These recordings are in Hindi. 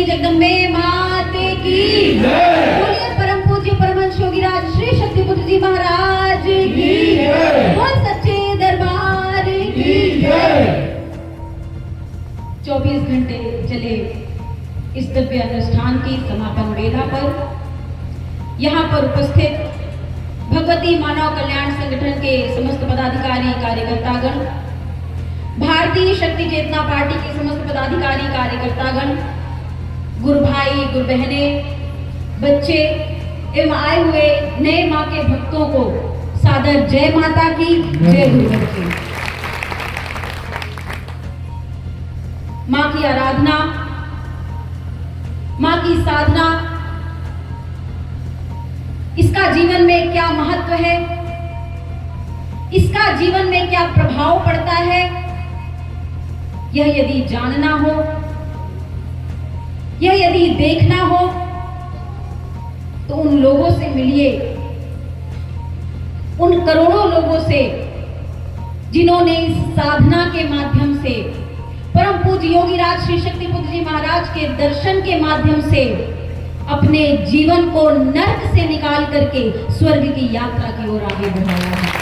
जगदम्बे माते की बोलिए। परम पूज्य परमहंस योगीराज श्री शक्तिपुत्र जी महाराज की बोल सच्चे दरबार की। 24 घंटे चले इस दिव्य अनुष्ठान की समापन वेला पर यहाँ पर उपस्थित भगवती मानव कल्याण संगठन के समस्त पदाधिकारी कार्यकर्तागण, भारतीय शक्ति चेतना पार्टी के समस्त पदाधिकारी कार्यकर्तागण, गुरु भाई गुरु बहने, बच्चे एवं आए हुए नए माँ के भक्तों को सादर जय माता की, जय गुरुवर की। माँ की आराधना, माँ की साधना, इसका जीवन में क्या महत्व है, इसका जीवन में क्या प्रभाव पड़ता है, यह यदि जानना हो, यह यदि देखना हो तो उन लोगों से मिलिए, उन करोड़ों लोगों से जिन्होंने इस साधना के माध्यम से परम पूज्य योगीराज श्री शक्तिपुत्र जी महाराज के दर्शन के माध्यम से अपने जीवन को नर्क से निकाल करके स्वर्ग की यात्रा की ओर आगे बढ़ाया है।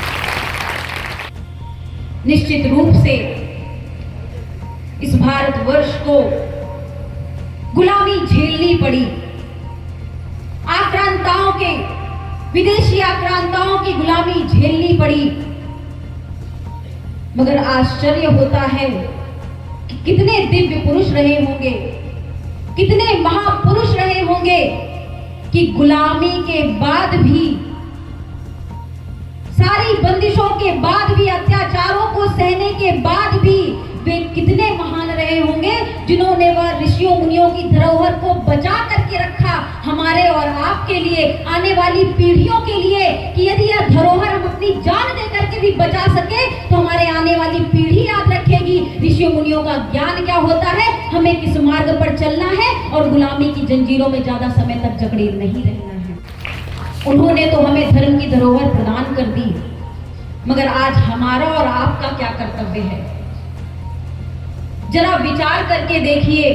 निश्चित रूप से इस भारतवर्ष को गुलामी झेलनी पड़ी, आक्रांताओं के, विदेशी आक्रांताओं की गुलामी झेलनी पड़ी, मगर आश्चर्य होता है कि कितने दिव्य पुरुष रहे होंगे, कितने महापुरुष रहे होंगे कि गुलामी के बाद भी, सारी बंदिशों के बाद भी, अत्याचारों को सहने के बाद भी वे कितने महान रहे होंगे जिन्होंने वह ऋषियों मुनियों की धरोहर को बचा करके रखा हमारे और आपके लिए, आने वाली पीढ़ियों के लिए, कि यदि यह धरोहर हम अपनी जान दे करके भी बचा सके तो हमारे आने वाली पीढ़ी याद रखेगी ऋषियों मुनियों का ज्ञान क्या होता है, हमें किस मार्ग पर चलना है और गुलामी की जंजीरों में ज्यादा समय तक जकड़े नहीं रहना है। उन्होंने तो हमें धर्म की धरोहर प्रदान कर दी, मगर आज हमारा और आपका क्या कर्तव्य है, जरा विचार करके देखिए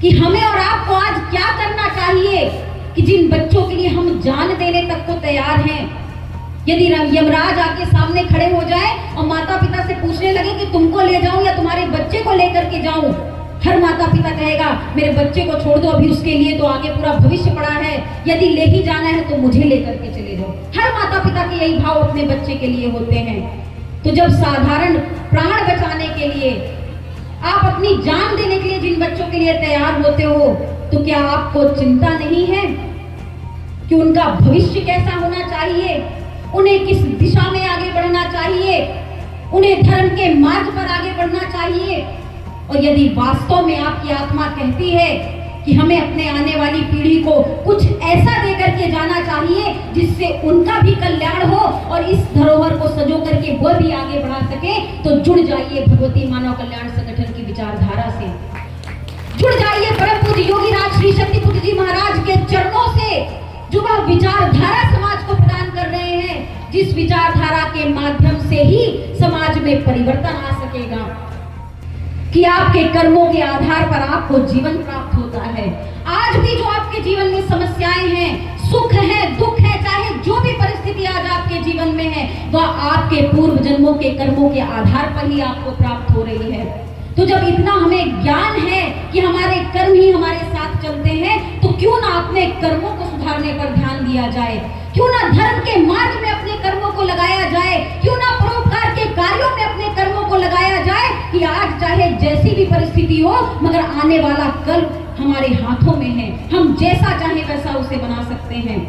कि हमें और आपको आज क्या करना चाहिए कि जिन बच्चों के लिए हम जान देने तक को तैयार हैं, यदि यमराज आके सामने खड़े हो जाए और माता पिता से पूछने लगे कि तुमको ले जाऊं या तुम्हारे बच्चे को लेकर के जाऊं, हर माता पिता कहेगा मेरे बच्चे को छोड़ दो, अभी उसके लिए तो आगे पूरा भविष्य पड़ा है, यदि ले ही जाना है तो मुझे लेकर के चले जाओ। हर माता पिता के यही भाव अपने बच्चे के लिए होते हैं। तो जब साधारण प्राण बचाने के लिए, आप अपनी जान देने के लिए जिन बच्चों के लिए तैयार होते हो, तो क्या आपको चिंता नहीं है कि उनका भविष्य कैसा होना चाहिए, उन्हें किस दिशा में आगे बढ़ना चाहिए, उन्हें धर्म के मार्ग पर आगे बढ़ना चाहिए। और यदि वास्तव में आपकी आत्मा कहती है कि हमें अपने आने वाली पीढ़ी को कुछ ऐसा देकर के जाना चाहिए जिससे उनका भी कल्याण हो और इस धरोहर को सजो करके वो भी आगे बढ़ा सके, तो जुड़ जाइए भगवती मानव कल्याण संगठन की विचारधारा से, जुड़ जाइए परम पूज्य योगीराज श्री शक्तिपुत्र जी महाराज के चरणों से, जो वह विचारधारा समाज को प्रदान कर रहे हैं, जिस विचारधारा के माध्यम से ही समाज में परिवर्तन आ सकेगा कि आपके कर्मों के आधार पर आपको जीवन प्राप्त होता है। आज भी जो आपके जीवन में समस्याएं हैं, सुख है, दुख है, चाहे जो भी परिस्थिति आज आपके जीवन में है, वह आपके पूर्व जन्मों के कर्मों के आधार पर ही आपको प्राप्त हो रही है। तो जब इतना हमें ज्ञान है कि हमारे कर्म ही हमारे साथ चलते हैं, तो क्यों ना अपने कर्मों को सुधारने पर ध्यान दिया जाए, क्यों ना धर्म के मार्ग में अपने कर्मों को लगाया जाए, क्यों ना परोपकार के कार्यों में अपने कर्मों को लगाया जाए कि आज चाहे जैसी भी परिस्थिति हो, मगर आने वाला कल हमारे हाथों में है, हम जैसा चाहे वैसा उसे बना सकते हैं।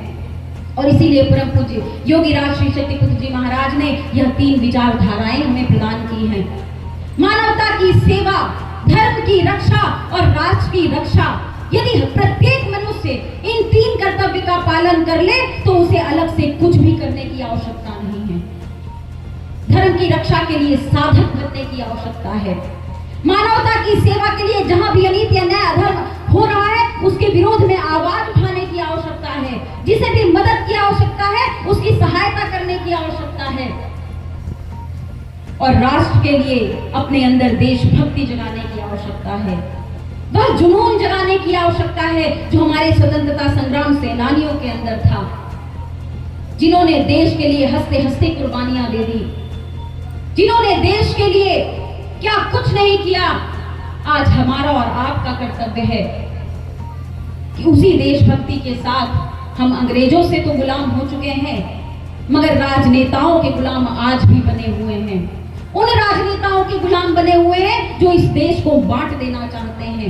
और इसीलिए परम पूज्य योगीराज श्री शक्तिपुत्र जी महाराज ने यह 3 विचारधाराएं हमें प्रदान की हैं। मानवता की सेवा, धर्म की रक्षा और राष्ट्र की रक्षा। यदि प्रत्येक मनुष्य इन 3 कर्तव्य का पालन कर ले तो उसे अलग से कुछ भी करने की आवश्यकता नहीं है। धर्म की रक्षा के लिए साधक बनने की आवश्यकता है। मानवता की सेवा के लिए जहां भी अनीति अन्याय अधर्म हो रहा है उसके विरोध में आवाज उठाने की आवश्यकता है। जिसे भी मदद की आवश्यकता है उसकी सहायता करने की आवश्यकता है। और राष्ट्र के लिए अपने अंदर देशभक्ति जगाने की आवश्यकता है। वह जुनून जगाने की आवश्यकता है जो हमारे स्वतंत्रता संग्राम सेनानियों के अंदर था, जिन्होंने देश के लिए हंसते हंसते कुर्बानियां दे दी, जिन्होंने देश के लिए क्या कुछ नहीं किया। आज हमारा और आपका कर्तव्य है कि उसी देशभक्ति के साथ हम अंग्रेजों से तो गुलाम हो चुके हैं मगर राजनेताओं के गुलाम आज भी बने हुए हैं। उन राजनेताओं के गुलाम बने हुए हैं जो इस देश को बांट देना चाहते हैं।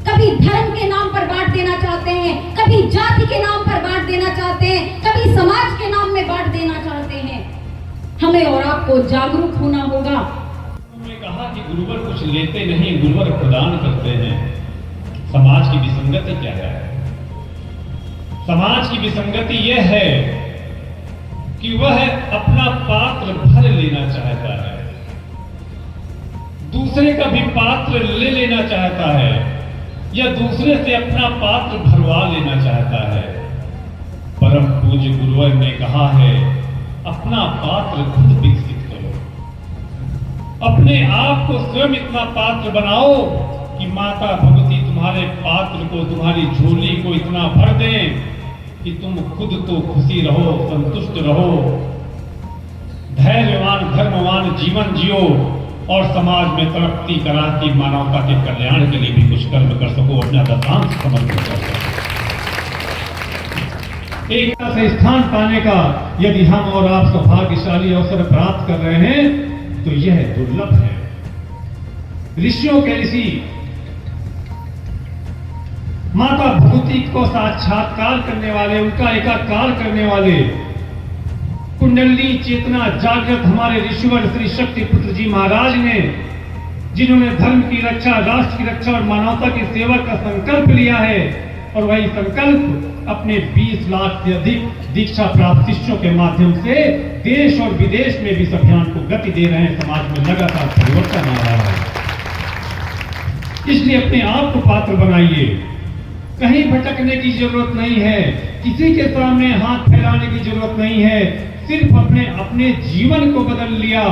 कभी धर्म के नाम पर बांट देना चाहते हैं, कभी जाति के नाम पर बांट देना चाहते हैं, कभी समाज के नाम में बांट देना चाहते हैं। हमें और आपको जागरूक होना होगा। उन्होंने कहा कि गुरुवर कुछ लेते नहीं, गुरुवर प्रदान करते हैं। समाज की विसंगति क्या है? समाज की विसंगति यह है कि वह अपना पात्र भर लेना चाहता है, दूसरे का भी पात्र ले लेना चाहता है या दूसरे से अपना पात्र भरवा लेना चाहता है। परम पूज्य गुरुवर ने कहा है, अपना पात्र खुद विकसित करो, अपने आप को स्वयं इतना पात्र बनाओ कि माता भगवती तुम्हारे पात्र को, तुम्हारी झोली को इतना भर दें कि तुम खुद तो खुशी रहो, संतुष्ट रहो, धैर्यवान धर्मवान जीवन जियो और समाज में तरक्की करा कि मानवता के कल्याण के लिए भी कुछ कर्म कर सको, अपना दत्तांश समर्पित कर सको। एक से स्थान पाने का यदि हम और आप सौभाग्यशाली अवसर प्राप्त कर रहे हैं तो यह दुर्लभ है। ऋषियों के ऋषि माता भगवती को साक्षात्कार करने वाले, उनका एकाकार करने वाले, कुंडली चेतना जागृत हमारे ऋषिवर श्री शक्ति पुत्र जी महाराज ने, जिन्होंने धर्म की रक्षा, राष्ट्र की रक्षा और मानवता की सेवा का संकल्प लिया है और वही संकल्प अपने 20 लाख से अधिक दीक्षा प्राप्त शिष्यों के माध्यम से देश और विदेश में भी इस अभियान को गति दे रहे हैं। समाज में लगातार परिवर्तन आ रहा है। इसलिए अपने आप को पात्र बनाइए, कहीं भटकने की जरूरत नहीं है, किसी के सामने हाथ फैलाने की जरूरत नहीं है। सिर्फ अपने जीवन को बदल लिया,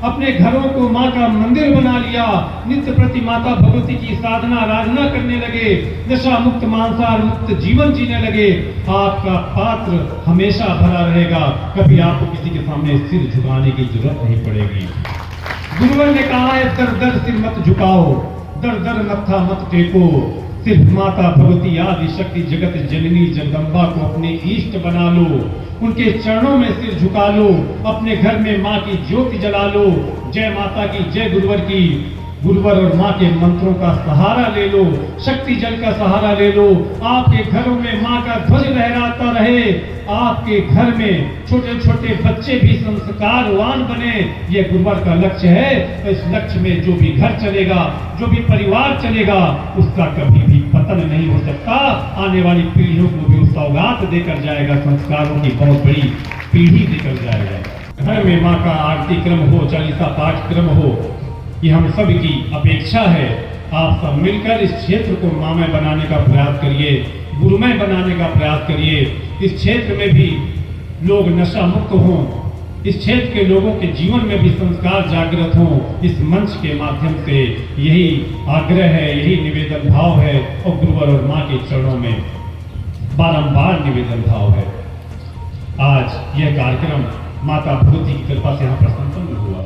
अपने घरों को माँ का मंदिर बना लिया, नित्य प्रति माता भगवती की साधना आराधना करने लगे, नशा मुक्त मांसाहार मुक्त जीवन जीने लगे, आपका पात्र हमेशा भरा रहेगा। कभी आपको किसी के सामने सिर झुकाने की जरूरत नहीं पड़ेगी। गुरुवर ने कहा है, दर दर सिर मत झुकाओ, दर दर मत्था मत टेको, सिर्फ माता भगवती आदि शक्ति जगत जननी जगदम्बा को अपने इष्ट बना लो, उनके चरणों में सिर झुका लो, अपने घर में माँ की ज्योति जला लो। जय माता की, जय गुरुवर की। गुरुवर और माँ के मंत्रों का सहारा ले लो, शक्ति जल का सहारा ले लो। आपके घरों में माँ का ध्वज लहराता रहे, आपके घर में छोटे छोटे बच्चे भी संस्कारवान बने, ये गुरुवर का लक्ष्य है। तो इस लक्ष्य में जो भी घर चलेगा, जो भी परिवार चलेगा, उसका कभी भी पतन नहीं हो सकता। आने वाली पीढ़ियों को भी सौगात देकर जाएगा, संस्कारों की बहुत बड़ी पीढ़ी देकर जाएगा। घर में माँ का आरती क्रम हो, चालीसा पाठ क्रम हो, ये हम सब की अपेक्षा है। आप सब मिलकर इस क्षेत्र को मामय बनाने का प्रयास करिए, गुरुमय बनाने का प्रयास करिए। इस क्षेत्र में भी लोग नशा मुक्त हों, इस क्षेत्र के लोगों के जीवन में भी संस्कार जागृत हों। इस मंच के माध्यम से यही आग्रह है, यही निवेदन भाव है और गुरुवर और माँ के चरणों में बारंबार निवेदन भाव है। आज यह कार्यक्रम माता भगवती की कृपा से यहाँ पर संपन्न हुआ।